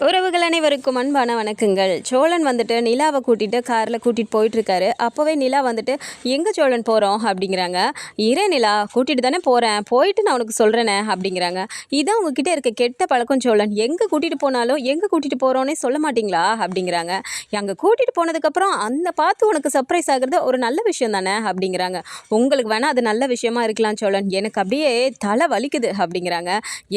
உறவுகள் அனைவருக்கும் அன்பான வணக்கங்கள். சோழன் வந்துட்டு நிலாவை கூட்டிகிட்டு காரில் கூட்டிகிட்டு போயிட்டுருக்காரு. அப்போவே நிலா வந்துட்டு எங்கே சோழன் போகிறோம் அப்படிங்கிறாங்க. இரே நிலா கூட்டிகிட்டு தானே போகிறேன், போயிட்டு நான் உனக்கு சொல்கிறேனே அப்படிங்கிறாங்க. இதான் உங்ககிட்ட இருக்க கெட்ட பழக்கம் சோழன், எங்கே கூட்டிகிட்டு போனாலும் எங்கே கூட்டிகிட்டு போகிறோன்னே சொல்ல மாட்டிங்களா அப்படிங்கிறாங்க. அங்கே கூட்டிகிட்டு போனதுக்கப்புறம் அந்த பார்த்து உனக்கு சர்ப்ரைஸ் ஆகிறது ஒரு நல்ல விஷயம் தானே அப்படிங்கிறாங்க. உங்களுக்கு வேணால் அது நல்ல விஷயமா இருக்கலாம் சோழன், எனக்கு அப்படியே தலை வலிக்குது அப்படிங்கிறாங்க.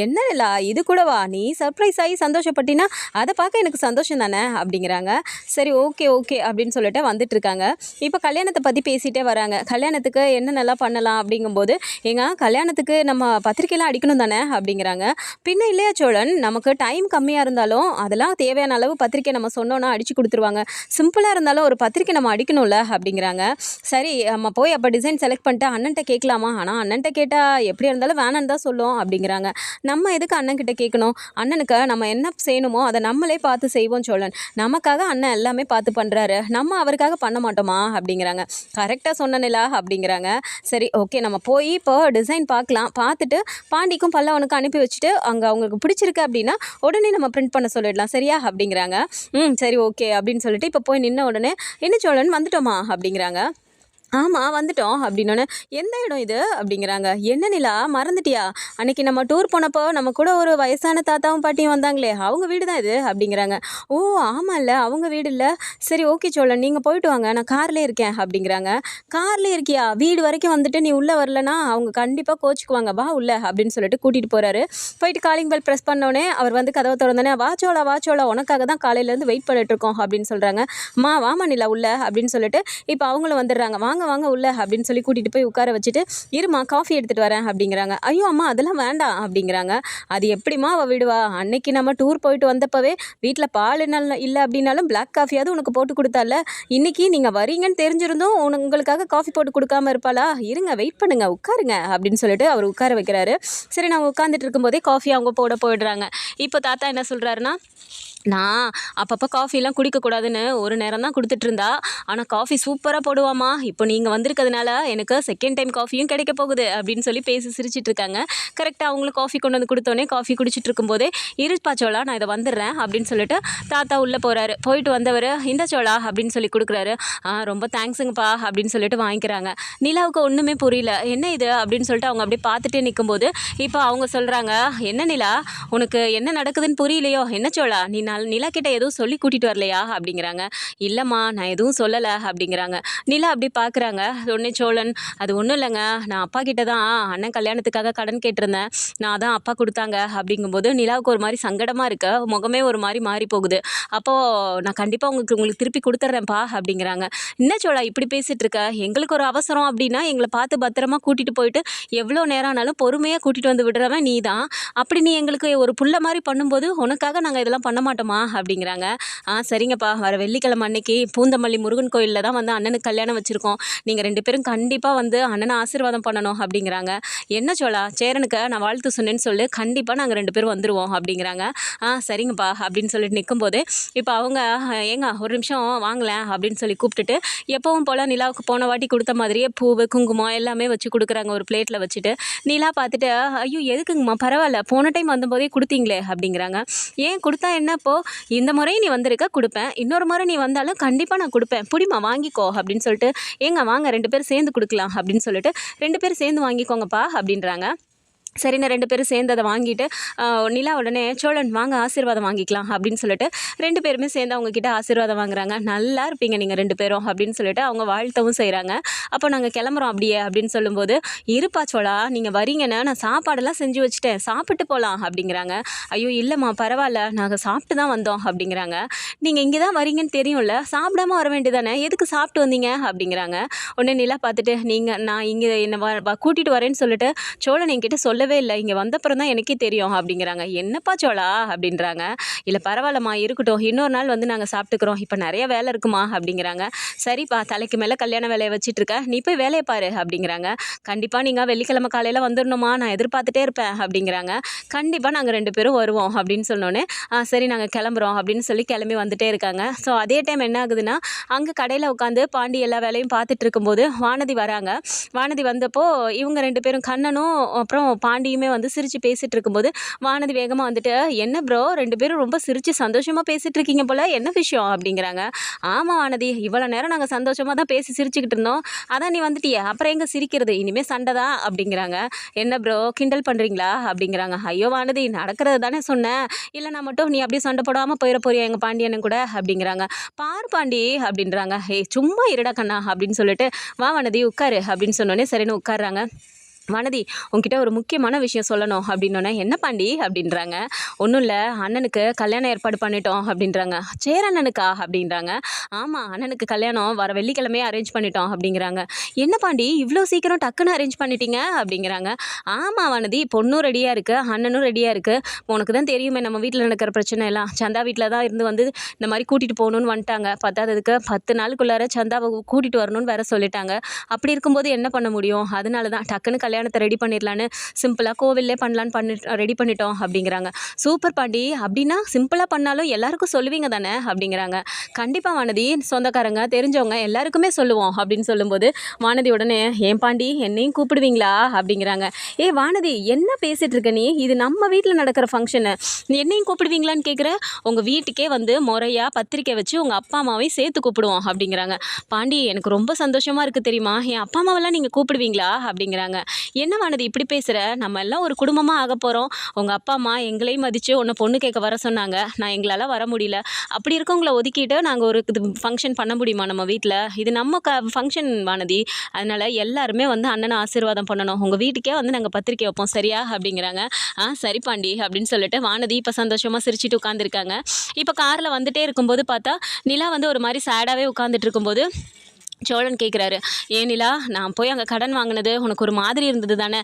என்ன நிலா இது கூடவா, நீ சர்ப்ரைஸ் ஆகி சந்தோஷப்பட்டினா அதை பார்க்க எனக்கு சந்தோஷம் தானே அப்படிங்கிறாங்க. சரி ஓகே ஓகே அப்படின்னு சொல்லிட்டு வந்துட்டு இருக்காங்க. இப்போ கல்யாணத்தை பற்றி பேசிகிட்டே வராங்க. கல்யாணத்துக்கு என்ன நல்லா பண்ணலாம் அப்படிங்கும்போது, ஏங்க கல்யாணத்துக்கு நம்ம பத்திரிக்கைலாம் அடிக்கணும் தானே அப்படிங்கிறாங்க. பின்ன இல்லையா சோழன், நமக்கு டைம் கம்மியாக இருந்தாலும் அதெல்லாம் தேவையான அளவு பத்திரிக்கை நம்ம சொன்னோன்னா அடித்து கொடுத்துருவாங்க. சிம்பிளாக இருந்தாலும் ஒரு பத்திரிக்கை நம்ம அடிக்கணும்ல அப்படிங்கிறாங்க. சரி நம்ம போய் அப்போ டிசைன் செலக்ட் பண்ணிட்டு அண்ணன்ட்ட கேட்கலாமா, ஆனால் அண்ணன்ட்ட கேட்டால் எப்படி இருந்தாலும் வேணான்னு தான் சொல்லுவோம் அப்படிங்கிறாங்க. நம்ம எதுக்கு அண்ணன்கிட்ட கேட்கணும், அண்ணனுக்கு நம்ம என்ன செய்யணுமோ அதை நம்மளே பார்த்து செய்வோம் சோழன், நமக்காக அண்ணன் எல்லாமே பார்த்து பண்ணுறாரு, நம்ம அவருக்காக பண்ண மாட்டோமா அப்படிங்கிறாங்க. கரெக்டாக சொன்னனிலா அப்படிங்கிறாங்க. சரி ஓகே நம்ம போய் இப்போ டிசைன் பார்க்கலாம், பார்த்துட்டு பாண்டிக்கும் பல்லவனுக்கு அனுப்பி வச்சுட்டு அங்கே அவங்களுக்கு பிடிச்சிருக்கு அப்படின்னா உடனே நம்ம பிரிண்ட் பண்ண சொல்லிடலாம் சரியா அப்படிங்கிறாங்க. சரி ஓகே அப்படின்னு சொல்லிட்டு இப்போ போய் நின்ன உடனே என்ன சோழன் வந்துட்டோமா அப்படிங்கிறாங்க. ஆமாம் வந்துட்டோம் அப்படின்னோடனே எந்த இடம் இது அப்படிங்கிறாங்க. என்ன நிலா மறந்துட்டியா, அன்றைக்கி நம்ம டூர் போனப்போ நம்ம கூட ஒரு வயசான தாத்தாவும் பாட்டியும் வந்தாங்களே, அவங்க வீடு தான் இது அப்படிங்கிறாங்க. ஓ ஆமாம் இல்லை அவங்க வீடு இல்லை, சரி ஓகே சோழன் நீங்கள் போயிட்டு வாங்க, நான் கார்லேயே இருக்கேன் அப்படிங்கிறாங்க. கார்லேயே இருக்கியா, வீடு வரைக்கும் வந்துட்டு நீ உள்ளே வரலன்னா அவங்க கண்டிப்பாக கோச்சிக்குவாங்க, வா உள்ளே அப்படின்னு சொல்லிட்டு கூட்டிகிட்டு போகிறாரு. போயிட்டு காலிங் பெல் ப்ரெஸ் பண்ணோடனே அவர் வந்து கதவை திறந்தோடனே வா சோழா உனக்காக தான் காலையிலேருந்து வெயிட் பண்ணிட்டுருக்கோம் அப்படின்னு சொல்கிறாங்க. வாமா நிலா உள்ள அப்படின்னு சொல்லிட்டு இப்போ அவங்களும் வந்துடுறாங்க. வாங்க வாங்க உள்ள அப்படின்னு சொல்லி கூட்டிகிட்டு போய் உட்கார வச்சுட்டு இருமா காஃபி எடுத்துகிட்டு வரேன் அப்படிங்கிறாங்க. ஐயோ அம்மா அதெல்லாம் வேண்டாம் அப்படிங்கிறாங்க. அது எப்படிமா அவள் விடுவா, அன்னைக்கு நம்ம டூர் போயிட்டு வந்தப்பவே வீட்டில் பால் நல்ல இல்லை அப்படின்னாலும் பிளாக் காஃபியாவது உனக்கு போட்டு கொடுத்தால, இன்றைக்கி நீங்கள் வரீங்கன்னு தெரிஞ்சிருந்தும் உங்களுக்காக காஃபி போட்டு கொடுக்காம இருப்பாளா, இருங்க வெயிட் பண்ணுங்க உட்காருங்க அப்படின்னு சொல்லிட்டு அவர் உட்கார வைக்கிறாரு. சரி நாங்கள் உட்காந்துட்டு இருக்கும்போதே காஃபி அவங்க போட போயிடுறாங்க. இப்போ தாத்தா என்ன சொல்கிறாருன்னா, நான் அப்பப்போ காஃபிலாம் குடிக்கக்கூடாதுன்னு ஒரு நேரம் தான் கொடுத்துட்டு இருந்தா, ஆனால் காஃபி சூப்பராக போடுவாமா, இப்போ நீங்கள் வந்திருக்கிறதுனால எனக்கு செகண்ட் டைம் காஃபியும் கிடைக்க போகுது அப்படின்னு சொல்லி பேசி சிரிச்சிட்டு இருக்காங்க. கரெக்டாக அவங்களும் காஃபி கொண்டு வந்து கொடுத்தோன்னே காஃபி குடிச்சிட்டு இருக்கும்போதே இருப்பா சோழா நான் இதை வந்துடுறேன் அப்படின்னு சொல்லிட்டு தாத்தா உள்ளே போகிறாரு. போயிட்டு வந்தவர் இந்த சோழா அப்படின்னு சொல்லி கொடுக்குறாரு. ரொம்ப தேங்க்ஸுங்கப்பா அப்படின்னு சொல்லிட்டு வாங்கிக்கிறாங்க. நிலாவுக்கு ஒன்றுமே புரியல, என்ன இது அப்படின்னு சொல்லிட்டு அவங்க அப்படியே பார்த்துட்டே நிற்கும்போது இப்போ அவங்க சொல்கிறாங்க, என்ன நிலா உனக்கு என்ன நடக்குதுன்னு புரியலையோ, என்ன சோழா நீ நிலா கிட்ட எதுவும் சொல்லி கூட்டிகிட்டு வரலையா அப்படிங்கிறாங்க. இல்லைம்மா நான் எதுவும் சொல்லலை அப்படிங்கிறாங்க. நிலா அப்படி பார்க்குறாங்க. உடனே சோழன் அது ஒன்றும் இல்லைங்க, நான் அப்பா கிட்ட தான் அண்ணன் கல்யாணத்துக்காக கடன் கேட்டிருந்தேன், நான் தான் அப்பா கொடுத்தாங்க அப்படிங்கும்போது நிலாவுக்கு ஒரு மாதிரி சங்கடமாக இருக்கு, முகமே ஒரு மாதிரி மாறி போகுது. அப்போது நான் கண்டிப்பாக உங்களுக்கு திருப்பி கொடுத்துட்றேன்ப்பா அப்படிங்கிறாங்க. என்ன சோழா இப்படி பேசிகிட்டு இருக்க, எங்களுக்கு ஒரு அவசரம் அப்படின்னா எங்களை பார்த்து பத்திரமா கூட்டிகிட்டு போயிட்டு எவ்வளோ நேரம் ஆனாலும் பொறுமையாக கூட்டிகிட்டு வந்து விடுறவன் நீ தான், அப்படி நீ எங்களுக்கு ஒரு புள்ள மாதிரி பண்ணும்போது உனக்காக நாங்கள் இதெல்லாம் பண்ண மாட்டோமா அப்படிங்கிறாங்க. சரிங்கப்பா வர வெள்ளிக்கிழமை அன்னைக்கு பூந்தமல்லி முருகன் கோயிலில் தான் வந்து அண்ணனுக்கு கல்யாணம் வச்சுருக்கோம், நீங்கள் 2 பேரும் கண்டிப்பாக வந்து அண்ணனை ஆசீர்வாதம் பண்ணணும் அப்படிங்கிறாங்க. என்ன சோழா சேரனுக்கு நான் வாழ்த்து சொன்னேன்னு சொல்லி கண்டிப்பாக நாங்கள் 2 பேரும் வந்துடுவோம் அப்படிங்கிறாங்க. சரிங்கப்பா அப்படின்னு சொல்லிட்டு நிற்கும்போது இப்போ அவங்க ஏங்க ஒரு நிமிஷம் வாங்கலேன் அப்படின்னு சொல்லி கூப்பிட்டுட்டு எப்பவும் போல் நிலாவுக்கு போன வாட்டி கொடுத்த மாதிரியே பூவு குங்குமம் எல்லாமே வச்சு கொடுக்குறாங்க ஒரு பிளேட்டில் வச்சுட்டு. நிலா பார்த்துட்டு ஐயோ எதுக்குங்கம்மா பரவாயில்ல போன டைம் வந்தபோதே கொடுத்தீங்களே அப்படிங்கிறாங்க. ஏன் கொடுத்தா என்னப்போ, இந்த முறை நீ வந்திருக்க கொடுப்பேன், இன்னொரு முறை நீ வந்தாலும் கண்டிப்பாக நான் கொடுப்பேன், புடிமா வாங்கிக்கோ அப்படின்னு சொல்லிட்டு ஏங்க வாங்க 2 பேரும் சேர்ந்து கொடுக்கலாம் அப்படின்னு சொல்லிட்டு 2 பேரும் சேர்ந்து வாங்கிக்கோங்கப்பா அப்படின்றாங்க. சரின்னு 2 பேரும் சேர்ந்து அதை வாங்கிட்டு நிலா உடனே சோழன் வாங்க ஆசீர்வாதம் வாங்கிக்கலாம் அப்படின்னு சொல்லிட்டு 2 பேருமே சேர்ந்து அவங்கக்கிட்ட ஆசீர்வாதம் வாங்குறாங்க. நல்லா இருப்பீங்க நீங்கள் 2 பேரும் அப்படின்னு சொல்லிட்டு அவங்க வாழ்த்தவும் செய்கிறாங்க. அப்போ நாங்கள் கிளம்புறோம் அப்படியே அப்படின்னு சொல்லும்போது இருப்பா சோழா நீங்கள் வரீங்கன்னா நான் சாப்பாடெல்லாம் செஞ்சு வச்சுட்டேன், சாப்பிட்டு போகலாம் அப்படிங்கிறாங்க. ஐயோ இல்லைம்மா பரவாயில்ல நாங்கள் சாப்பிட்டு தான் வந்தோம் அப்படிங்கிறாங்க. நீங்கள் இங்கே தான் வரீங்கன்னு தெரியும்ல, சாப்பிடாம வர வேண்டியதானே, எதுக்கு சாப்பிட்டு வந்தீங்க அப்படிங்கிறாங்க. உடனே நிலா பார்த்துட்டு நான் இங்கே என்னை கூட்டிகிட்டு வரேன்னு சொல்லிட்டு சோழன் என்கிட்ட சொல்லவே இல்லை, இங்கே வந்தப்புறம் தான் எனக்கே தெரியும் அப்படிங்கிறாங்க. என்னப்பா சோழா அப்படின்றாங்க. இல்லை பரவாயில்லம்மா இருக்கட்டும், இன்னொரு நாள் வந்து நாங்கள் சாப்பிட்டுக்கிறோம், இப்போ நிறைய வேலை இருக்குமா அப்படிங்கிறாங்க. சரிப்பா தலைக்கு மேலே கல்யாண வேலையை வச்சிட்ருக்க, நீ போய் வேலையை பாரு அப்படிங்கிறாங்க. கண்டிப்பாக நீங்கள் வெள்ளிக்கிழமை காலையில் வந்துடணுமா, நான் எதிர்பார்த்துட்டே இருப்பேன் அப்படிங்கிறாங்க. கண்டிப்பாக நாங்கள் 2 பேரும் வருவோம் அப்படின்னு சொன்னோன்னே சரி நாங்கள் கிளம்புறோம் அப்படின்னு சொல்லி கிளம்பி வந்துட்டே இருக்காங்க. ஸோ அதே டைம் என்ன ஆகுதுன்னா அங்கே கடையில் உட்காந்து பாண்டி எல்லா வேலையும் பார்த்துட்டு இருக்கும்போது வானதி வராங்க. வானதி வந்தப்போ இவங்க 2 பேரும் கண்ணனும் அப்புறம் பாண்டியுமே வந்து சிரித்து பேசிகிட்டு இருக்கும்போது வானதி வேகமாக வந்துட்டு, என்ன ப்ரோ 2 பேரும் ரொம்ப சிரித்து சந்தோஷமாக பேசிகிட்டு இருக்கீங்க போல, என்ன விஷயம் அப்படிங்கிறாங்க. ஆமாம் வானதி, இவ்வளோ நேரம் நாங்கள் சந்தோஷமாக தான் பேசி சிரிச்சுக்கிட்டு இருந்தோம், அதான் நீ வந்துட்டியே, அப்புறம் எங்கே சிரிக்கிறது, இனிமேல் சண்டை தான் அப்படிங்கிறாங்க. என்ன ப்ரோ கிண்டல் பண்ணுறீங்களா அப்படிங்கிறாங்க. ஐயோ வானதி, நடக்கிறது தானே சொன்னேன், இல்லைனா மட்டும் நீ அப்படியே சண்டை போடாமல் போயிட போறியா எங்கள் பாண்டியனும் கூட அப்படிங்கிறாங்க. பாரு பாண்டி அப்படின்றாங்க. ஏய் சும்மா இருடா கண்ணா அப்படின்னு சொல்லிட்டு, வா வானதி உட்காரு அப்படின்னு சொன்னோடனே சரின்னு உட்காடுறாங்க. வானதி, உன்கிட்ட ஒரு முக்கியமான விஷயம் சொல்லணும் அப்படின்னோடனே, என்ன பாண்டி அப்படின்றாங்க. ஒன்றும் இல்லை, அண்ணனுக்கு கல்யாணம் ஏற்பாடு பண்ணிட்டோம் அப்படின்றாங்க. சேர் அண்ணனுக்கா அப்படின்றாங்க. ஆமாம், அண்ணனுக்கு கல்யாணம் வர வெள்ளிக்கிழமையே அரேஞ்ச் பண்ணிட்டோம் அப்படிங்கிறாங்க. என்ன பாண்டி இவ்வளோ சீக்கிரம் டக்குன்னு அரேஞ்ச் பண்ணிட்டீங்க அப்படிங்கிறாங்க. ஆமாம் வானதி, பொண்ணும் ரெடியாக இருக்குது, அண்ணனும் ரெடியாக இருக்குது. உனக்கு தான் தெரியுமே நம்ம வீட்டில் நடக்கிற பிரச்சனை எல்லாம், சந்தா வீட்டில் தான் இருந்து வந்து இந்த மாதிரி கூட்டிகிட்டு போகணுன்னு வந்துட்டாங்க. பத்தாததுக்கு 10 நாளுக்குள்ளார சந்தாவை கூட்டிகிட்டு வரணும்னு வேற சொல்லிட்டாங்க. அப்படி இருக்கும்போது என்ன பண்ண முடியும், அதனால தான் டக்குன்னு கல்யாணத்தை ரெடி பண்ணிடலான்னு சிம்பிளாக கோவில்லே பண்ணலான்னு ரெடி பண்ணிட்டோம் அப்படிங்கிறாங்க. சூப்பர் பாண்டி, அப்படின்னா சிம்பிளாக பண்ணாலும் எல்லாருக்கும் சொல்லுவீங்க தானே அப்படிங்கிறாங்க. கண்டிப்பாக வானதி, சொந்தக்காரங்க தெரிஞ்சவங்க எல்லாருக்குமே சொல்லுவோம் அப்படின்னு சொல்லும்போது வானதி உடனே, ஏன் பாண்டி என்னையும் கூப்பிடுவீங்களா அப்படிங்கிறாங்க. ஏ வானதி, என்ன பேசிகிட்டு இருக்க நீ, இது நம்ம வீட்டில் நடக்கிற ஃபங்க்ஷனு, என்னையும் கூப்பிடுவீங்களான்னு கேட்குற, உங்கள் வீட்டுக்கே வந்து முறையாக பத்திரிக்கை வச்சு உங்கள் அப்பா அம்மாவையும் சேர்த்து கூப்பிடுவோம் அப்படிங்கிறாங்க. பாண்டி எனக்கு ரொம்ப சந்தோஷமாக இருக்குது தெரியுமா, என் அப்பா அம்மாவெல்லாம் நீங்கள் கூப்பிடுவீங்களா அப்படிங்கிறாங்க. என்ன வானதி இப்படி பேசுகிற, நம்ம எல்லாம் ஒரு குடும்பமாக ஆக போகிறோம், உங்கள் அப்பா அம்மா எங்களையும் மதித்து உன்னை பொண்ணு கேட்க வர சொன்னாங்க, நான் எங்களால் வர முடியல, அப்படி இருக்கவங்கள ஒதுக்கிட்டு நாங்கள் ஒரு இது ஃபங்க்ஷன் பண்ண முடியுமா நம்ம வீட்டில், இது நம்ம ஃபங்க்ஷன் வானதி, அதனால் எல்லாருமே வந்து அண்ணனை ஆசீர்வாதம் பண்ணணும், உங்கள் வீட்டுக்கே வந்து நாங்கள் பத்திரிக்கை வைப்போம் சரியா அப்படிங்கிறாங்க. சரி பாண்டி அப்படின்னு சொல்லிட்டு வானதி இப்போ சந்தோஷமாக சிரிச்சிட்டு உட்காந்துருக்காங்க. இப்போ காரில் வந்துட்டே இருக்கும்போது பார்த்தா நிலா வந்து ஒரு மாதிரி சேடாகவே உட்காந்துட்டு இருக்கும்போது சோழன் கேட்குறாரு, ஏன் நிலா, நான் போய் அங்கே கடன் வாங்கினது உனக்கு ஒரு மாதிரி இருந்தது தானே,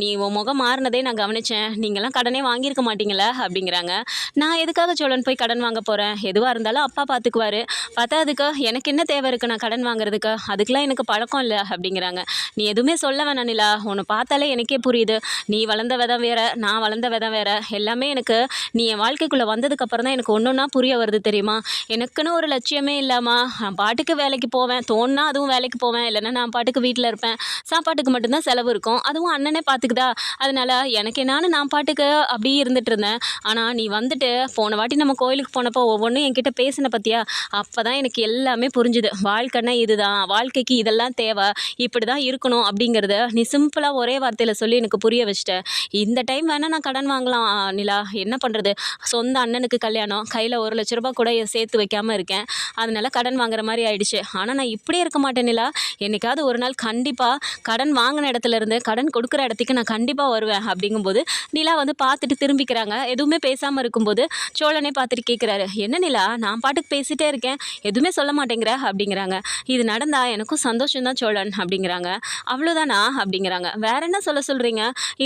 நீ உன் முகம் மாறினதே நான் கவனித்தேன், நீங்களாம் கடனே வாங்கியிருக்க மாட்டீங்களா அப்படிங்கிறாங்க. நான் எதுக்காக சோழன் போய் கடன் வாங்க போகிறேன், எதுவாக இருந்தாலும் அப்பா பார்த்துக்குவாரு, பார்த்தா எனக்கு என்ன தேவை இருக்குது நான் கடன் வாங்குறதுக்கு, அதுக்கெலாம் எனக்கு பழக்கம் இல்லை அப்படிங்கிறாங்க. நீ எதுவுமே சொல்ல வேணாம் நிலா, உன்னை பார்த்தாலே எனக்கே புரியுது, நீ வளர்ந்த விதம் வேறு, நான் வளர்ந்த விதம் வேறு, எல்லாமே எனக்கு நீ என் வாழ்க்கைக்குள்ளே வந்ததுக்கப்புறம் தான் எனக்கு ஒன்று ஒன்றா புரிய வருது தெரியுமா, எனக்குன்னு ஒரு லட்சியமே இல்லாமல் நான் பாட்டுக்கு வேலைக்கு போவேன், தோணுனா அதுவும் வேலைக்கு போவேன், இல்லைன்னா நான் பாட்டுக்கு வீட்டில் இருப்பேன், சாப்பாட்டுக்கு மட்டும்தான் செலவு இருக்கும், அதுவும் அண்ணனே பார்த்துக்குதா, அதனால் எனக்கு என்னான்னு நான் பாட்டுக்கு அப்படியே இருந்துட்டு இருந்தேன். ஆனால் நீ வந்துட்டு போன வாட்டி நம்ம கோயிலுக்கு போனப்போ ஒவ்வொன்றும் என்கிட்ட பேசின பற்றியா, அப்போ தான் எனக்கு எல்லாமே புரிஞ்சுது, வாழ்க்கைன்னா இதுதான், வாழ்க்கைக்கு இதெல்லாம் தேவை, இப்படி தான் இருக்கணும் அப்படிங்கிறத நீ சிம்பிளாக ஒரே வார்த்தையில் சொல்லி எனக்கு புரிய வச்சிட்டேன். இந்த டைம் வேணால் நான் கடன் வாங்கலாம் நிலா, என்ன பண்ணுறது, சொந்த அண்ணனுக்கு கல்யாணம், கையில் 1 லட்ச ரூபா கூட சேர்த்து வைக்காமல் இருக்கேன், அதனால் கடன் வாங்குற மாதிரி ஆயிடுச்சு. ஆனால் நான் இப்படியே இருக்க மாட்டேன் நிலா, என்னைக்காவது ஒரு நாள் கண்டிப்பாக கடன் வாங்கின இடத்துல இருந்து கடன் கொடுக்குற இடத்துக்கு நான் கண்டிப்பாக வருவேன் அப்படிங்கும்போது நிலா வந்து பார்த்துட்டு திரும்பிக்கிறாங்க. எதுவுமே பேசாமல் இருக்கும்போது சோழனே பார்த்துட்டு கேட்குறாரு, என்ன நிலா, நான் பாட்டுக்கு பேசிகிட்டே இருக்கேன், எதுவுமே சொல்ல மாட்டேங்கிற அப்படிங்கிறாங்க. இது நடந்தா எனக்கும் சந்தோஷம்தான் சோழன் அப்படிங்கிறாங்க. அவ்வளோதானா அப்படிங்கிறாங்க. வேற என்ன சொல்ல சொல்கிறீங்க,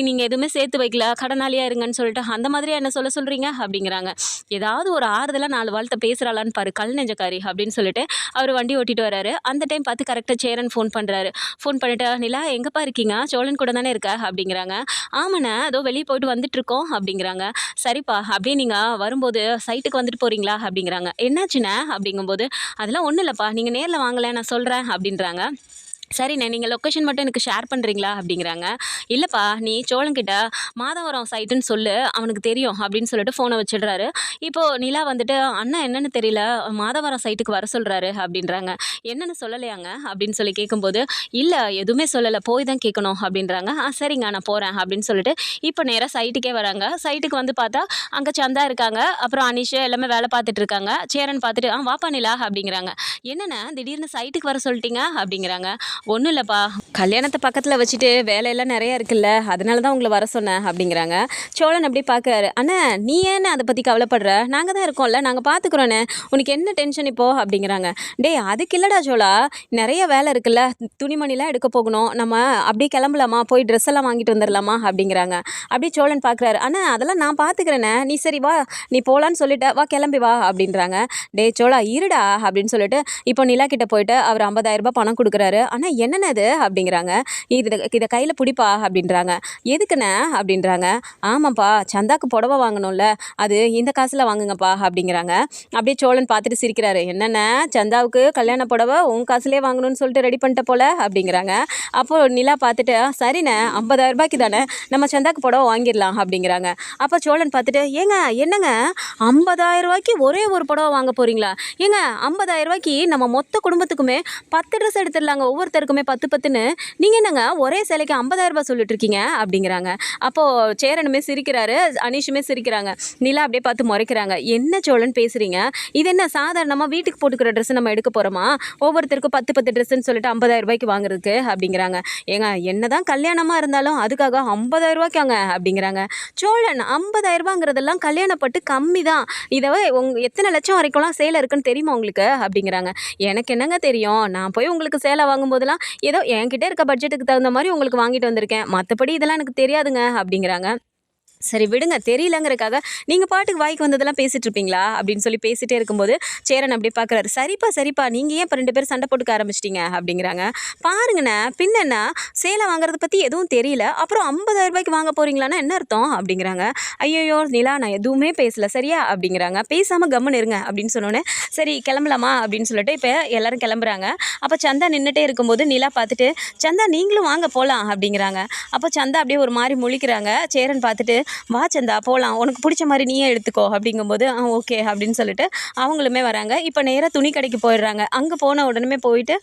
நீங்கள் எதுவுமே சேர்த்து வைக்கல, கடனாளியாக இருங்கன்னு சொல்லிட்டு அந்த மாதிரியா என்ன சொல்ல சொல்கிறீங்க அப்படிங்கிறாங்க. ஏதாவது ஒரு ஆறுதலாக 4 வார்த்தை பேசுகிறாளான்னு பாரு கல் நெஞ்சக்காரி அப்படின்னு சொல்லிட்டு அவர் வண்டி ஓட்டிட்டு வராரு. அந்த டைம் பார்த்து கரெக்டாக சேரன் ஃபோன் பண்ணுறாரு. ஃபோன் பண்ணிட்டு, நிலா எங்கேப்பா இருக்கீங்க, சோழன் கூட தானே இருக்க அப்படிங்கிறாங்க. ஆமாண்ணே, அதோ வெளியே போயிட்டு வந்துட்டுருக்கோம் அப்படிங்கிறாங்க. சரிப்பா, அப்படியே நீங்கள் வரும்போது சைட்டுக்கு வந்துட்டு போகிறீங்களா அப்படிங்கிறாங்க. என்னாச்சுண்ணே அப்படிங்கும்போது, அதெல்லாம் ஒன்றும் இல்லைப்பா, நீங்கள் நேரில் வாங்கலை நான் சொல்கிறேன் அப்படின்றாங்க. சரிண்ணே, நீங்கள் லொக்கேஷன் மட்டும் எனக்கு ஷேர் பண்ணுறீங்களா அப்படிங்கிறாங்க. இல்லைப்பா, நீ சோழன்கிட்ட மாதவரம் சைட்டுன்னு சொல்லு, அவனுக்கு தெரியும் அப்படின்னு சொல்லிட்டு ஃபோனை வச்சிடுறாரு. இப்போது நிலா வந்துட்டு, அண்ணா என்னென்னு தெரியல, மாதவரம் சைட்டுக்கு வர சொல்கிறாரு அப்படின்றாங்க. என்னென்னு சொல்லலையாங்க அப்படின்னு சொல்லி கேட்கும்போது, இல்லை எதுவுமே சொல்லலை, போய் தான் கேட்கணும் அப்படின்றாங்க. சரிங்க நான் போகிறேன் அப்படின்னு சொல்லிட்டு இப்போ நேராக சைட்டுக்கே வராங்க. சைட்டுக்கு வந்து பார்த்தா அங்கே சந்தா இருக்காங்க, அப்புறம் அனிஷ் எல்லாமே வேலை பார்த்துட்டு இருக்காங்க. சேரன் பார்த்துட்டு, வாப்பா நிலா அப்படிங்கிறாங்க. என்னென்ன திடீர்னு சைட்டுக்கு வர சொல்லிட்டீங்க அப்படிங்கிறாங்க. ஒன்றும் இல்லைப்பா, கல்யாணத்தை பக்கத்தில் வச்சுட்டு வேலையெல்லாம் நிறையா இருக்குல்ல, அதனால தான் உங்களை வர சொன்னேன் அப்படிங்கிறாங்க. சோழன் அப்படி பார்க்குறாரு. அண்ணா நீ ஏன்னு அதை பற்றி கவலைப்படுற, நாங்கள் தான் இருக்கோம்ல, நாங்கள் பார்த்துக்குறோண்ணே, உனக்கு என்ன டென்ஷன் இப்போது அப்படிங்கிறாங்க. டேய் அதுக்கு இல்லைடா சோழா, நிறைய வேலை இருக்குல்ல, துணிமணிலாம் எடுக்க போகணும், நம்ம அப்படியே கிளம்பலாமா, போய் ட்ரெஸ் எல்லாம் வாங்கிட்டு வந்துடலாமா அப்படிங்கிறாங்க. அப்படியே சோழன் பார்க்குறாரு. அண்ணா அதெல்லாம் நான் பார்த்துக்கிறேண்ணே, நீ சரி வா, நீ போகலான்னு சொல்லிட்ட, வா கிளம்பி வா அப்படின்றாங்க. டே சோழா இருடா அப்படின்னு சொல்லிட்டு இப்போ நிலா கிட்ட போயிட்டு அவர் 50,000 ரூபாய் பணம் கொடுக்குறாரு. அண்ணா அண்ணா என்னண்ணே இது அப்படிங்கிறாங்க. இதை கையில் பிடிப்பா அப்படின்றாங்க. எதுக்குண்ணே அப்படின்றாங்க. ஆமாப்பா சந்தாக்கு புடவை வாங்கணும்ல, அது இந்த காசில் வாங்குங்கப்பா அப்படிங்கிறாங்க. அப்படியே சோழன் பார்த்துட்டு சிரிக்கிறாரு. என்னென்ன சந்தாவுக்கு கல்யாண புடவை உன் காசுலேயே வாங்கணும்னு சொல்லிட்டு ரெடி பண்ணிட்ட போல அப்படிங்கிறாங்க. அப்போது நிலா பார்த்துட்டு சரிண்ணே 50,000 ரூபாய்க்கு தானே நம்ம சந்தாக்கு புடவை வாங்கிடலாம் அப்படிங்கிறாங்க. அப்போ சோழன் பார்த்துட்டு ஏங்க என்னங்க 50,000 ரூபாய்க்கு ஒரே ஒரு புடவை வாங்க போகிறீங்களா? ஏங்க 50,000 ரூபாய்க்கு நம்ம மொத்த குடும்பத்துக்குமே 10 ட்ரெஸ் எடுத்துடலாங்க, ஒவ்வொருத்தருக்குமே 10 நீங்கள் என்னங்க ஒரே சேலைக்கு 50,000 ரூபாய் சொல்லிட்டு இருக்கீங்க அப்படிங்கிறாங்க. அப்போது சேரனுமே சிரிக்கிறாரு, அனீஷுமே சிரிக்கிறாங்க. நிலா அப்படியே பார்த்து முறைக்கிறாங்க. என்ன சோழன் பேசுகிறீங்க? இது என்ன சாதாரணமாக வீட்டுக்கு போட்டுக்கிற ட்ரெஸ் நம்ம எடுக்க போகிறோமா? ஒவ்வொருத்தருக்கும் 10 ட்ரெஸ்ஸுன்னு சொல்லிட்டு 50,000 ரூபாய்க்கு வாங்குறதுக்கு அப்படிங்கிறாங்க. ஏங்க என்னதான் கல்யாணமாக இருந்தாலும் அதுக்காக 50,000 ரூபாய்க்காங்க அப்படிங்கிறாங்க. சோழன் 50,000 ரூபாங்கிறதெல்லாம் கல்யாணப்பட்டு கம்மி தான். இதை எத்தனை லட்சம் வரைக்கும்லாம் சேலை இருக்குன்னு தெரியுமா உங்களுக்கு அப்படிங்கிறாங்க. எனக்கு என்னங்க தெரியும், நான் போய் உங்களுக்கு சேலை வாங்கும்போதெல்லாம் ஏதோ என்கிட்ட இருக்க பட்ஜெட்டுக்கு தகுந்த மாதிரி உங்களுக்கு வாங்கிட்டு வந்திருக்கேன், மற்றபடி இதெல்லாம் எனக்கு தெரியாதுங்க அப்படிங்கிறாங்க. சரி விடுங்க, தெரியலங்கிறதுக்காக நீங்கள் பாட்டுக்கு வாய்க்கு வந்ததெல்லாம் பேசிகிட்டு இருப்பீங்களா அப்படின்னு சொல்லி பேசிகிட்டே இருக்கும்போது சேரன் அப்படி பார்க்குறாரு. சரிப்பா நீங்கள் ஏன் இப்போ 2 பேரும் சண்டை போட்டுக்க ஆரம்பிச்சிட்டிங்க அப்படிங்கிறாங்க. பாருங்கண்ணே பின்னென்ன சேலை வாங்குறத பற்றி எதுவும் தெரியல, அப்புறம் 50,000 ரூபாய்க்கு வாங்க போகிறீங்களான்னா என்ன அர்த்தம் அப்படிங்கிறாங்க. ஐயோ நிலா நான் எதுவுமே பேசல சரியா அப்படிங்கிறாங்க. பேசாமல் கம்முன்னு இருங்க அப்படின்னு சொன்னோன்னே சரி கிளம்பலாமா அப்படின்னு சொல்லிட்டு இப்போ எல்லோரும் கிளம்புறாங்க. அப்போ சந்தா நின்றுட்டே இருக்கும்போது நிலா பார்த்துட்டு சந்தா நீங்களும் வாங்க போகலாம் அப்படிங்கிறாங்க. அப்போ சந்தா அப்படியே ஒரு மாதிரி முழிக்கிறாங்க. சேரன் பார்த்துட்டு வா சந்தா போகலாம், உனக்கு பிடிச்ச மாதிரி நீயே எடுத்துக்கோ அப்படிங்கும்போது ஓகே அப்படின்னு சொல்லிட்டு அவங்களுமே வராங்க. இப்போ நேராக துணி கடைக்கு போயிடுறாங்க. அங்கே போன உடனே போயிட்டு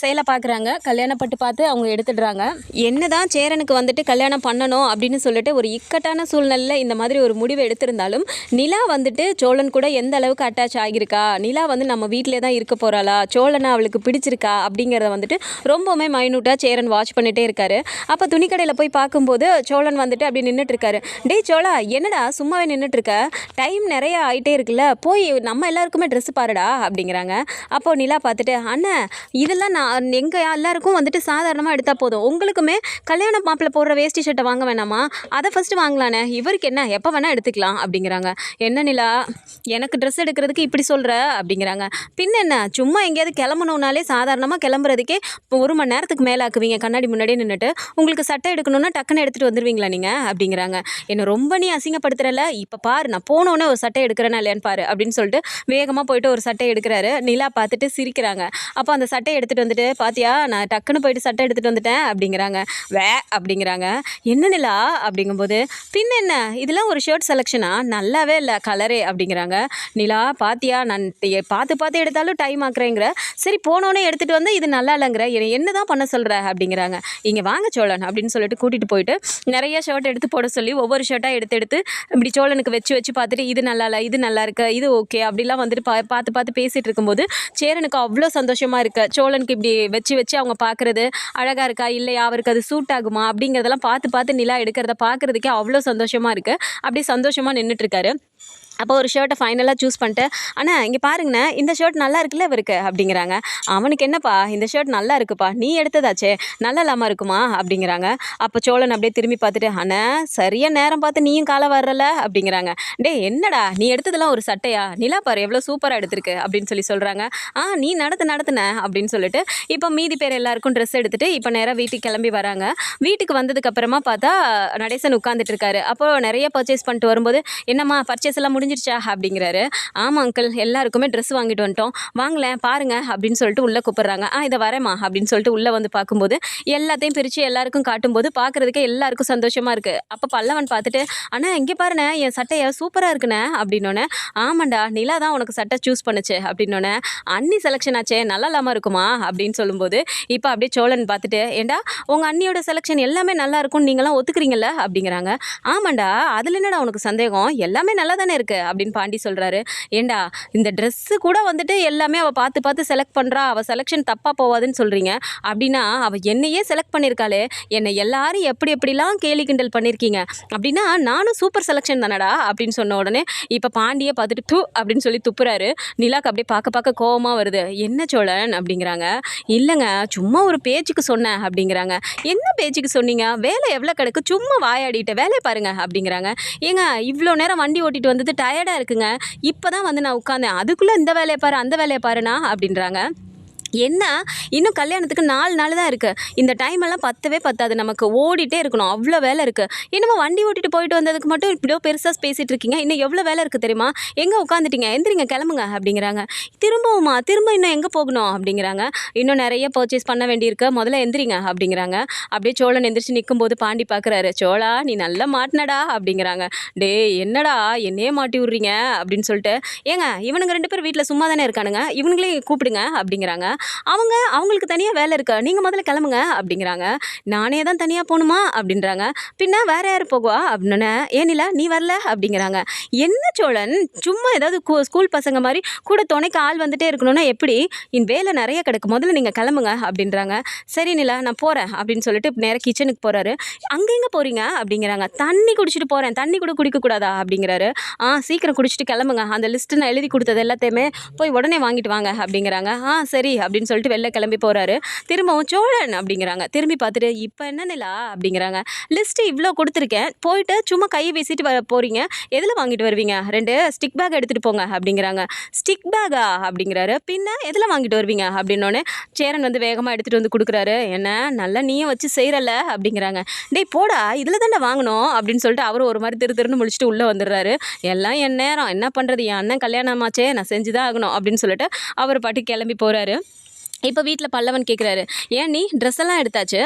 சேலை பார்க்குறாங்க. கல்யாணப்பட்டு பார்த்து அவங்க எடுத்துடுறாங்க. என்னதான் சேரனுக்கு வந்துட்டு கல்யாணம் பண்ணணும் அப்படின்னு சொல்லிட்டு ஒரு இக்கட்டான சூழ்நிலையில் இந்த மாதிரி ஒரு முடிவை எடுத்திருந்தாலும் நிலா வந்துட்டு சோழன் கூட எந்த அளவுக்கு அட்டாச் ஆகியிருக்கா, நிலா வந்து நம்ம வீட்டிலே தான் இருக்க போகிறாளா, சோழனை அவளுக்கு பிடிச்சிருக்கா அப்படிங்கிறத வந்துட்டு ரொம்பவுமே மைனூட்டாக சேரன் வாட்ச் பண்ணிகிட்டே இருக்காரு. அப்போ துணிக்கடையில் போய் பார்க்கும்போது சோழன் வந்துட்டு அப்படி நின்றுட்டு இருக்காரு. டேய் சோழா என்னடா சும்மாவே நின்றுட்டுருக்க, டைம் நிறைய ஆகிட்டே இருக்குல்ல, போய் நம்ம எல்லாருக்குமே ட்ரெஸ்ஸு பாருடா அப்படிங்கிறாங்க. அப்போது நிலா பார்த்துட்டு அண்ணன் இதெல்லாம் நான் எங்கள் எல்லாருக்கும் வந்துட்டு சாதாரணமாக எடுத்தால் போதும், உங்களுக்குமே கல்யாண மாப்பிள்ளை போடுற வேஷ்டி ஷர்ட்டை வாங்க வேணாமா, அதை ஃபஸ்ட்டு வாங்கலானே, இவருக்கு என்ன எப்போ வேணால் எடுத்துக்கலாம் அப்படிங்கிறாங்க. என்ன நிலா எனக்கு ட்ரெஸ் எடுக்கிறதுக்கு இப்படி சொல்கிற அப்படிங்கிறாங்க. பின்ன என்ன சும்மா எங்கேயாவது கிளம்பணுன்னாலே சாதாரணமாக கிளம்புறதுக்கே 1 மணி நேரத்துக்கு மேலே ஆக்குவீங்க கண்ணாடி முன்னாடியே நின்றுட்டு, உங்களுக்கு சட்டை எடுக்கணுன்னா டக்குன்னு எடுத்துகிட்டு வந்துடுவீங்களா நீங்கள் அப்படிங்கிறாங்க. என்னை ரொம்ப நீ அசிங்கப்படுத்துறல, இப்போ பாரு நான் போனோன்னே ஒரு சட்டை எடுக்கிறேன்னா இல்லையான்னு பாரு அப்படின்னு சொல்லிட்டு வேகமாக போயிட்டு ஒரு சட்டை எடுக்கிறாரு. நிலா பார்த்துட்டு சிரிக்கிறாங்க. அப்போ அந்த சட்டையை எடுத்துகிட்டு வந்துட்டு பாத்தியா நான் டக்குன்னு போயிட்டு சட்டை எடுத்துகிட்டு வந்துட்டேன் அப்படிங்கிறாங்க. அப்படிங்கிறாங்க. என்ன நிலா அப்படிங்கும்போது பின்ன என்ன இதெல்லாம் ஒரு ஷர்ட் செலெக்ஷனா, நல்லாவே இல்லை கலரே அப்படிங்கிறாங்க. நிலா பாத்தியா நான் பார்த்து எடுத்தாலும் டைம் ஆக்குறேங்கிற, சரி போனோன்னே எடுத்துகிட்டு வந்து இது நல்லா இல்லைங்கிற, என்ன தான் பண்ண சொல்கிற அப்படிங்கிறாங்க. இங்கே வாங்க சோழன் அப்படின்னு சொல்லிட்டு கூட்டிகிட்டு போயிட்டு நிறைய ஷர்ட் எடுத்து போட சொல்லி ஒவ்வொரு ஷர்ட்டாக எடுத்து இப்படி சோழனுக்கு வச்சு பார்த்துட்டு இது நல்லா இல்லை, இது நல்லா இருக்கு, இது ஓகே அப்படிலாம் வந்துட்டு பார்த்து பேசிகிட்டு இருக்கும்போது சேரனுக்கு அவ்வளோ சந்தோஷமாக இருக்குது. சோழனுக்கு இப்படி வச்சு அவங்க பார்க்குறது அழகாக இருக்கா இல்லையா, அவருக்கு அது சூட் ஆகுமா அப்படிங்கிறதெல்லாம் பார்த்து நிலா எடுக்கிறத பார்க்குறதுக்கே அவ்வளோ சந்தோஷமாக இருக்குது. அப்படியே சந்தோஷமாக நின்றுட்டுருக்காரு. அப்போ ஒரு ஷர்ட்டை ஃபைனலாக சூஸ் பண்ணிட்டு அண்ணா இங்கே பாருங்கண்ணே இந்த ஷர்ட் நல்லா இருக்குல்ல இவருக்கு அப்படிங்கிறாங்க. அவனுக்கு என்னப்பா இந்த ஷர்ட் நல்லா இருக்குப்பா, நீ எடுத்ததாச்சே நல்லா இல்லாமல் இருக்குமா அப்படிங்கிறாங்க. அப்போ சோழன் அப்படியே திரும்பி பார்த்துட்டு அண்ணா சரியாக நேரம் பார்த்து நீயும் காலை வர்றல அப்படிங்கிறாங்க. என்னடா நீ எடுத்ததெல்லாம் ஒரு சட்டையா, நிலா பாரு எவ்வளோ சூப்பராக எடுத்திருக்கு அப்படின்னு சொல்கிறாங்க. நீ நடத்துன அப்படின்னு சொல்லிட்டு இப்போ மீதி பேர் எல்லாருக்கும் ட்ரெஸ் எடுத்துகிட்டு இப்போ நேராக வீட்டுக்கு கிளம்பி வராங்க. வீட்டுக்கு வந்ததுக்கப்புறமா பார்த்தா நடேசன் உட்காந்துட்டு இருக்காரு. அப்போது நிறைய பர்ச்சேஸ் பண்ணிட்டு வரும்போது என்னம்மா பர்ச்சேஸ் எல்லாம் முடிஞ்சிருச்சா அப்படிங்கிறாரு. ஆமாம் அங்கிள் எல்லாருக்குமே ட்ரெஸ் வாங்கிட்டு வந்துட்டோம், வாங்கலேன் பாருங்க அப்படின்னு சொல்லிட்டு உள்ளே கூப்பிட்றாங்க. இதை வரேம்மா அப்படின்னு சொல்லிட்டு உள்ளே வந்து பார்க்கும்போது எல்லாத்தையும் பிரித்து எல்லாருக்கும் காட்டும்போது பார்க்குறதுக்கே எல்லாருக்கும் சந்தோஷமாக இருக்குது. அப்போ பல்லவன் பார்த்துட்டு அண்ணா இங்கே பாருண்ணே என் சட்டையை சூப்பராக இருக்குண்ணே அப்படின்னோடனே ஆமாண்டா நிலா தான் உனக்கு சட்டை சூஸ் பண்ணுச்சு அப்படின்னோடனே அண்ணி செலெக்ஷன் ஆச்சே நல்லா இல்லாமல் இருக்குமா அப்படின்னு சொல்லும்போது இப்போ அப்படியே சோழன் பார்த்துட்டு ஏண்டா உங்கள் அண்ணியோட செலெக்ஷன் எல்லாமே நல்லா இருக்கும்னு நீங்களாம் ஒத்துக்கிறீங்கள அப்படிங்கிறாங்க. ஆமாண்டா அதில் என்னடா உனக்கு சந்தேகம், எல்லாமே நல்லா தானே இருக்குது அப்படின்னு பாண்டி சொல்கிறாரு. ஏண்டா இந்த ட்ரெஸ்ஸு கூட வந்துட்டு எல்லாமே அவள் பார்த்து செலக்ட் பண்ணுறா, அவள் செலெக்ஷன் தப்பாக போவாதுன்னு சொல்கிறீங்க, அப்படின்னா அவள் என்னையே செலக்ட் பண்ணியிருக்காளே, என்னை எல்லாரும் எப்படிலாம் கேலி கிண்டல் பண்ணியிருக்கீங்க, அப்படின்னா நானும் சூப்பர் செலெக்ஷன் தானடா அப்படின்னு சொன்ன உடனே இப்போ பாண்டியை பார்த்துட்டு தூ அப்படின்னு சொல்லி துப்புறாரு. நிலாக்கு அப்படியே பார்க்க கோவமாக வருது. என்ன சோழன் அப்படிங்கிறாங்க. இல்லைங்க சும்மா ஒரு பேச்சுக்கு சொன்னேன் அப்படிங்கிறாங்க. என்ன பேச்சுக்கு சொன்னீங்க, வேலை எவ்வளோ கிடக்கு, சும்மா வாயாடிட்டு வேலையை பாருங்க அப்படிங்கிறாங்க. ஏங்க இவ்வளோ நேரம் வண்டி ஓட்டிட்டு வந்துட்டு டயர்டாக இருக்குங்க, இப்போ தான் வந்து நான் உட்காந்தேன், அதுக்குள்ளே இந்த வேலையை பாரு அந்த வேலையை பாருண்ணா அப்படின்றாங்க. என்ன இன்னும் கல்யாணத்துக்கு 4 நாள் தான் இருக்குது. இந்த டைம் எல்லாம் பத்தவே பத்தாது, நமக்கு ஓடிட்டே இருக்கணும், அவ்வளோ வேலை இருக்குது. என்னமோ வண்டி ஓட்டிட்டு போயிட்டு வந்ததுக்கு மட்டும் இப்படியோ பெருசாக பேசிகிட்டு இருக்கீங்க, இன்னும் எவ்வளோ வேலை இருக்குது தெரியுமா, எங்கே உட்காந்துட்டீங்க, எந்திரிங்க கிளம்புங்க அப்படிங்கிறாங்க. திரும்பவுமா, திரும்ப இன்னும் எங்கே போகணும் அப்படிங்கிறாங்க. இன்னும் நிறைய பர்ச்சேஸ் பண்ண வேண்டியிருக்கு, முதல்ல எந்திரிங்க அப்படிங்கிறாங்க. அப்படியே சோழன் எந்திரிச்சு நிற்கும்போது பாண்டி பார்க்குறாரு. சோழா நீ நல்லா மாட்டினடா அப்படிங்கிறாங்க. டேய் என்னடா என்னையே மாட்டி விட்றீங்க அப்படின்னு சொல்லிட்டு, ஏங்க இவனுங்க 2 பேர் வீட்டில் சும்மா தானே இருக்கானுங்க, இவங்களையும் கூப்பிடுங்க அப்படிங்கிறாங்க. அவங்களுக்கு தனியாக வேலை இருக்கா, நீங்கள் முதல்ல கிளம்புங்க அப்படிங்கிறாங்க. நானே தான் தனியாக போகணுமா அப்படின்றாங்க. பின்ன வேற யார் போகுவா அப்படின்னே, ஏனில நீ வரல அப்படிங்கிறாங்க. என்ன சோழன் சும்மா ஏதாவது ஸ்கூல் பசங்க மாதிரி கூட துணைக்கு ஆள் வந்துட்டே இருக்கணும்னா எப்படி, இந்த வேலை நிறைய கிடக்கு, முதல்ல நீங்கள் கிளம்புங்க அப்படின்றாங்க. சரி நிலா நான் போகிறேன் அப்படின்னு சொல்லிட்டு நேராக கிச்சனுக்கு போகிறாரு. அங்கே எங்கே போகிறீங்க அப்படிங்கிறாங்க. தண்ணி குடிச்சிட்டு போகிறேன், தண்ணி கூட குடிக்கக்கூடாதா அப்படிங்கிறாரு. சீக்கிரம் குடிச்சிட்டு கிளம்புங்க, அந்த லிஸ்ட்டு நான் எழுதி கொடுத்தது எல்லாத்தையுமே போய் உடனே வாங்கிட்டு வாங்க அப்படிங்கிறாங்க. சரி அப்படின்னு சொல்லிட்டு வெளில கிளம்பி போகிறாரு. திரும்பவும் சோழன் அப்படிங்கிறாங்க. திரும்பி பார்த்துட்டு இப்போ என்ன நிலா அப்படிங்கிறாங்க. லிஸ்ட்டு இவ்வளோ கொடுத்துருக்கேன், போயிட்டு சும்மா கையை வீசிட்டு போகிறீங்க, எதில் வாங்கிட்டு வருவீங்க, 2 ஸ்டிக் பேக் எடுத்துகிட்டு போங்க அப்படிங்கிறாங்க. ஸ்டிக் பேக்கா அப்படிங்கிறாரு. பின்ன எதில் வாங்கிட்டு வருவீங்க அப்படின்னோடனே சேரன் வந்து வேகமாக எடுத்துகிட்டு வந்து கொடுக்குறாரு. என்ன நல்லா நீயும் வச்சு செய்கிறல்ல அப்படிங்கிறாங்க. டேய் போடா இதில் தானே வாங்கணும் அப்படின்னு சொல்லிட்டு அவரும் ஒரு மாதிரி திருன்னு முழிச்சிட்டு உள்ளே வந்துடுறாரு. எல்லாம் என் நேரம், என்ன பண்ணுறது, என் அண்ணன் கல்யாணமாச்சே, நான் செஞ்சு தான் ஆகணும் அப்படின்னு சொல்லிட்டு அவர் பாட்டி கிளம்பி போகிறாரு. இப்போ வீட்டில் பல்லவன் கேட்குறாரு. ஏன் நீ ட்ரெஸ் எல்லாம் எடுத்தாச்சு,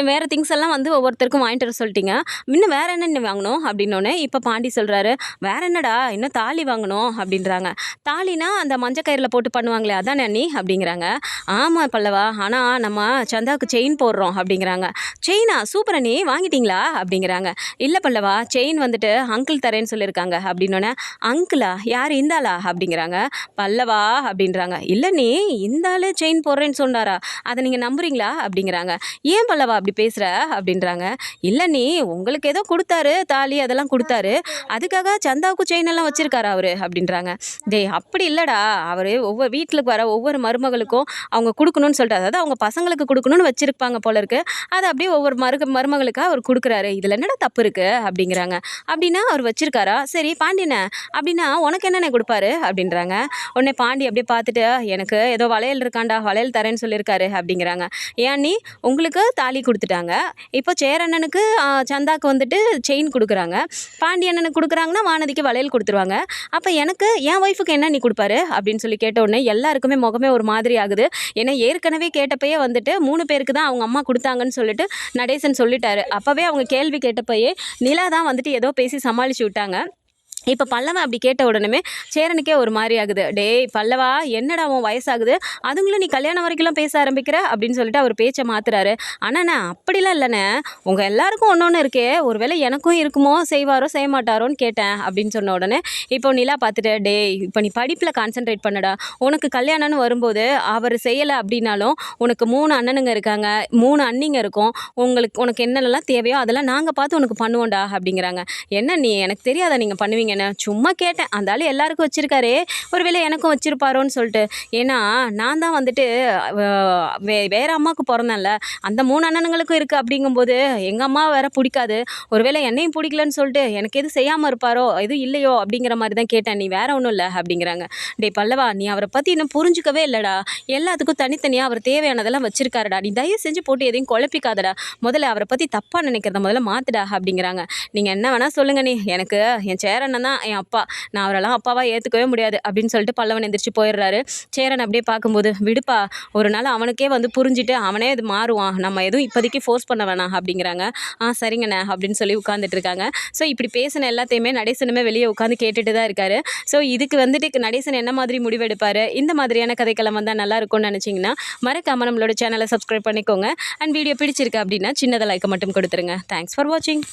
வேறு திங்ஸ் எல்லாம் வந்து ஒவ்வொருத்தருக்கும் வாங்கிட்டு வர சொல்லிட்டீங்க, இன்னும் வேறு என்ன வாங்கணும் அப்படின்னோடனே இப்போ பாண்டி சொல்கிறாரு. வேறு என்னடா இன்னும் தாலி வாங்கணும் அப்படின்றாங்க. தாலினா அந்த மஞ்சள் கயிறில் போட்டு பண்ணுவாங்களே அதானே நீ அப்படிங்கிறாங்க. ஆமாம் பல்லவா, ஆனால் நம்ம சந்தாவுக்கு செயின் போடுறோம் அப்படிங்கிறாங்க. செயினா சூப்பரா, நீ வாங்கிட்டீங்களா அப்படிங்கிறாங்க. இல்லை பல்லவா, செயின் வந்துட்டு அங்கிள் தரேன்னு சொல்லியிருக்காங்க அப்படின்னோடனே, அங்கிளா யார், இந்தாளா அப்படிங்கிறாங்க. பல்லவா அப்படின்றாங்க. இல்லை நீ இந்தாலே செயின் போடுறேன்னு சொன்னாரா, அதை நீங்கள் நம்புறீங்களா அப்படிங்கிறாங்க. ஏன் பல்லவா அப்படி பேசுகிற அப்படின்றாங்க. இல்லை நீ உங்களுக்கு ஏதோ கொடுத்தாரு, தாலி அதெல்லாம் கொடுத்தாரு, அதுக்காக சந்தாவுக்கு செயின் எல்லாம் வச்சுருக்காரா அவர் அப்படின்றாங்க. டேய் அப்படி இல்லைடா, அவர் ஒவ்வொரு வீட்டுக்கு வர ஒவ்வொரு மருமகளுக்கும் அவங்க கொடுக்கணும்னு சொல்லிட்டு, அதாவது அவங்க பசங்களுக்கு கொடுக்கணும்னு வச்சுருப்பாங்க போல இருக்குது, அதை அப்படியே ஒவ்வொரு மருமகளுக்காக அவர் கொடுக்குறாரு, இதில் என்னடா தப்பு இருக்குது அப்படிங்கிறாங்க. அப்படின்னா அவர் வச்சுருக்காரா, சரி பாண்டியனை அப்படின்னா உனக்கு என்னென்ன கொடுப்பாரு அப்படின்றாங்க. உடனே பாண்டி அப்படியே பார்த்துட்டு, எனக்கு ஏதோ வளையல் இருக்காண்டா, வளையல் தரேன்னு சொல்லியிருக்காரு அப்படிங்கிறாங்க. ஏன் நீ உங்களுக்கு தாலி கொடுத்துட்டாங்க, இப்போ சேரண்ணனுக்கு சந்தாக்கு வந்துட்டு செயின் கொடுக்குறாங்க, பாண்டியண்ணனுக்கு கொடுக்குறாங்கன்னா வானதிக்கு வளையல் கொடுத்துருவாங்க, அப்போ எனக்கு என் ஒய்ஃபுக்கு என்ன நீ கொடுப்பாரு அப்படின்னு சொல்லி கேட்ட உடனே எல்லாருக்குமே முகமே ஒரு மாதிரி ஆகுது. ஏன்னா ஏற்கனவே கேட்டப்பயே வந்துட்டு 3 பேருக்கு தான் அவங்க அம்மா கொடுத்தாங்கன்னு சொல்லிட்டு நடேசன் சொல்லிட்டாரு. அப்போவே அவங்க கேள்வி கேட்டப்பயே நிலா தான் வந்துட்டு ஏதோ பேசி சமாளித்து விட்டாங்க. இப்போ பல்லவன் அப்படி கேட்ட உடனே சேரனுக்கே ஒரு மாதிரி ஆகுது. டேய் பல்லவா என்னடா உன் வயசாகுது, அதுங்களும் நீ கல்யாணம் வரைக்கும்லாம் பேச ஆரம்பிக்கிற அப்படின்னு சொல்லிட்டு அவர் பேச்சை மாத்துறாரு. அண்ணா அப்படிலாம் இல்லைண்ணே, உங்கள் எல்லாருக்கும் ஒன்று இருக்கே, ஒருவேளை எனக்கும் இருக்குமோ, செய்வாரோ செய்ய மாட்டாரோன்னு கேட்டேன் அப்படின்னு சொன்ன உடனே இப்போ நிலா பார்த்துட்டு, டேய் இப்போ நீ படிப்பில் கான்சென்ட்ரேட் பண்ணடா, உனக்கு கல்யாணம்னு வரும்போது அவர் செய்யலை அப்படின்னாலும் உனக்கு 3 அண்ணனுங்க இருக்காங்க, 3 அண்ணிங்க இருக்கும், உனக்கு என்னென்னலாம் தேவையோ அதெல்லாம் நாங்கள் பார்த்து உனக்கு பண்ணுவோண்டா அப்படிங்கிறாங்க. என்ன நீ எனக்கு தெரியாதா நீங்கள் பண்ணுவீங்க, சும்மா கேட்டேன், அந்த ஆள் எல்லாருக்கும் வச்சிருக்காரே, ஒருவேளை எனக்கும் வச்சிருப்பாரோன்னு சொல்லிட்டு. ஏன்னா நான் தான் வந்துட்டு வேற அம்மாவுக்கு பிறந்தேன்ல, அந்த 3 அண்ணனுங்களுக்கும் இருக்குது அப்படிங்கும்போது எங்கள் அம்மா வேற பிடிக்காது, ஒருவேளை என்னையும் பிடிக்கலன்னு சொல்லிட்டு எனக்கு எதுவும் செய்யாமல் இருப்பாரோ எதுவும் இல்லையோ அப்படிங்கிற மாதிரி தான் கேட்டேன், நீ வேற ஒன்றும் இல்லை அப்படிங்கிறாங்க. டே பல்லவா நீ அவரை பற்றி இன்னும் புரிஞ்சுக்கவே இல்லைடா, எல்லாத்துக்கும் தனித்தனியாக அவர் தேவையானதெல்லாம் வச்சிருக்காருடா, நீ தயவு செஞ்சு போட்டு எதையும் குழப்பிக்காதடா, முதல்ல அவரை பற்றி தப்பாக நினைக்கிறத முதல்ல மாற்றுடா அப்படிங்கிறாங்க. நீங்கள் என்ன வேணால் சொல்லுங்கள், நீ எனக்கு என் சேரன் தான் என் அப்பா, நான் அவரெல்லாம் அப்பாவா ஏற்றுக்கவே முடியாது அப்படின்னு சொல்லிட்டு பல்லவன் எந்திரிச்சு போயிடுறாரு. சேரன் அப்படியே பார்க்கும்போது, விடுப்பா ஒரு நாள் அவனுக்கே வந்து புரிஞ்சுட்டு அவனே இது மாறுவான், நம்ம எதுவும் இப்போதைக்கு ஃபோர்ஸ் பண்ண வேணாம் அப்படிங்கிறாங்க. சரிங்கண்ணே அப்படின்னு சொல்லி உட்காந்துட்டு இருக்காங்க. ஸோ இப்படி பேசின எல்லாத்தையுமே நடேசனுமே வெளியே உட்காந்து கேட்டுட்டு தான் இருக்காரு. ஸோ இதுக்கு வந்துட்டு நடேசன் என்ன மாதிரி முடிவெடுப்பார், இந்த மாதிரியான கதைக்களம் வந்தால் நல்லா இருக்கும்னு நினச்சிங்கன்னா மறக்காமல் நம்மளோட சேனலை சப்ஸ்கிரைப் பண்ணிக்கோங்க. அண்ட் வீடியோ பிடிச்சிருக்கு அப்படின்னா சின்னதாக லைக்கை மட்டும் கொடுத்துருங்க. தேங்க்ஸ் ஃபார் வாட்சிங்.